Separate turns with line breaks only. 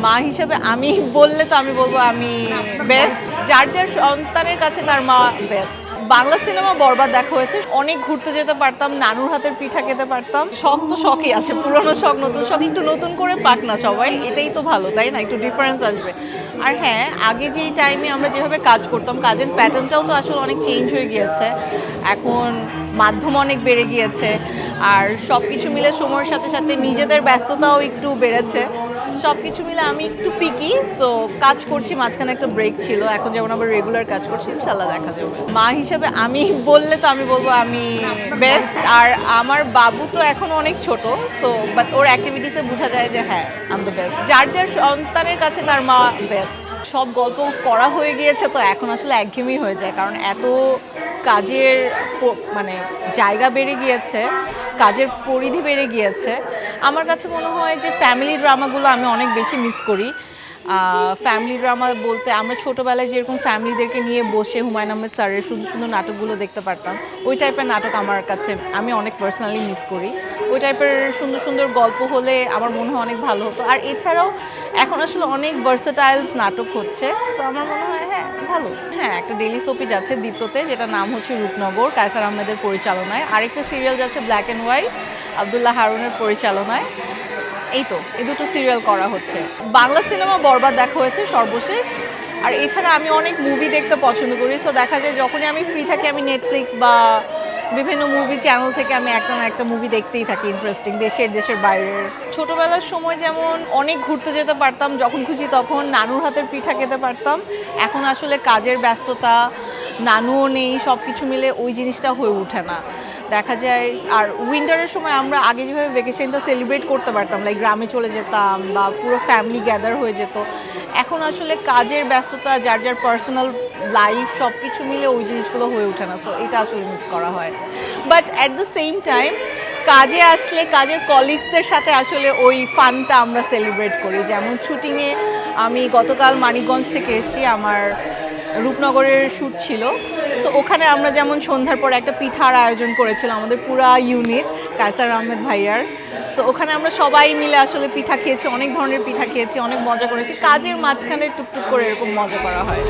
মা হিসেবে আমি বললে তো আমি বলবো আমি বেস্ট। যার যার সন্তানের কাছে তার মা বেস্ট। বাংলা সিনেমা বরবাদ দেখা হয়েছে, অনেক ঘুরতে যেতে পারতাম, নানুর হাতের পিঠা খেতে পারতাম। শখ তো শখই আছে, পুরনো শখ নতুন শখ, একটু নতুন করে পাক না সবাই, এটাই তো ভালো তাই না, একটু ডিফারেন্স আসবে। আর হ্যাঁ, আগে যেই টাইমে আমরা যেভাবে কাজ করতাম, কাজের প্যাটার্নটাও তো আসলে অনেক চেঞ্জ হয়ে গিয়েছে। এখন মাধ্যম অনেক বেড়ে গিয়েছে, আর সব কিছু মিলে সময়ের সাথে সাথে নিজেদের ব্যস্ততাও একটু বেড়েছে। সব কিছু মিলে আমি একটু পিকি, সো কাজ করছি, মাঝখানে একটা ব্রেক ছিল, এখন যেমন আবার রেগুলার কাজ করছি, ইনশাল্লাহ দেখা যাবে। মা হিসেবে আমি বললে তো আমি বলবো আমি বেস্ট। আর আমার বাবু তো এখন অনেক ছোট, সো বাট ওর অ্যাক্টিভিটিসে বোঝা যায় যে হ্যাঁ আই এম দ্য বেস্ট। যার যার সন্তানের কাছে তার মা বেস্ট। সব গল্প করা হয়ে গিয়েছে তো এখন আসলে একঘেয়েমি হয়ে যায়, কারণ এত কাজের মানে জায়গা বেড়ে গিয়েছে, কাজের পরিধি বেড়ে গিয়েছে। আমার কাছে মনে হয় যে ফ্যামিলি ড্রামাগুলো আমি অনেক বেশি মিস করি। ফ্যামিলি ড্রামা বলতে আমরা ছোটোবেলায় যেরকম ফ্যামিলিদেরকে নিয়ে বসে হুমায়ুন আহমেদ স্যারের সুন্দর সুন্দর নাটকগুলো দেখতে পারতাম, ওই টাইপের নাটক আমার কাছে আমি অনেক পার্সোনালি মিস করি। ওই টাইপের সুন্দর সুন্দর গল্প হলে আমার মনে হয় অনেক ভালো হতো। আর এছাড়াও এখন আসলে অনেক ভার্সেটাইলস নাটক হচ্ছে, তো আমার মনে হয় হ্যাঁ ভালো। হ্যাঁ, একটা ডেইলি সোপি যাচ্ছে দীপ্ততে, যেটা নাম হচ্ছে রূপনগর, কায়সার আহমেদের পরিচালনায়। আরেকটা সিরিয়াল যাচ্ছে ব্ল্যাক অ্যান্ড হোয়াইট, আব্দুল্লাহ হারুনের পরিচালনায়। এই তো এই দুটো সিরিয়াল করা হচ্ছে। বাংলা সিনেমা বরবাদ দেখা হয়েছে সর্বশেষ। আর এছাড়া আমি অনেক মুভি দেখতে পছন্দ করি, সো দেখা যায় যখনই আমি ফ্রি থাকি আমি নেটফ্লিক্স বা বিভিন্ন মুভি চ্যানেল থেকে আমি একটা না একটা মুভি দেখতেই থাকি, ইন্টারেস্টিং, দেশের বাইরের। ছোটোবেলার সময় যেমন অনেক ঘুরতে যেতে পারতাম, যখন খুশি তখন নানুর হাতের পিঠা খেতে পারতাম। এখন আসলে কাজের ব্যস্ততা, নানুও নেই, সব কিছু মিলে ওই জিনিসটা হয়ে ওঠে না, দেখা যায়। আর উইন্টারের সময় আমরা আগে যেভাবে ভ্যাকেশনটা সেলিব্রেট করতে পারতাম, লাইক গ্রামে চলে যেতাম বা পুরো ফ্যামিলি গ্যাদার হয়ে যেত, এখন আসলে কাজের ব্যস্ততা, যার যার পার্সোনাল লাইফ, সব কিছু মিলে ওই জিনিসগুলো হয়ে ওঠে না, সো এটা আসলে মিস করা হয়। But at the same time কাজে আসলে কাজের কলিগসদের সাথে আসলে ওই ফানটা আমরা সেলিব্রেট করি। যেমন শুটিংয়ে আমি গতকাল মানিকগঞ্জ থেকে এসেছি, আমার রূপনগরের শ্যুট ছিল, সো ওখানে আমরা যেমন সন্ধ্যার পর একটা পিঠার আয়োজন করেছিলাম আমাদের পুরা ইউনিট, কায়সার আহমেদ ভাইয়ার। সো ওখানে আমরা সবাই মিলে আসলে পিঠা খেয়েছি, অনেক ধরনের পিঠা খেয়েছি, অনেক মজা করেছি। কাজের মাঝখানে টুকটুক করে এরকম মজা করা হয়।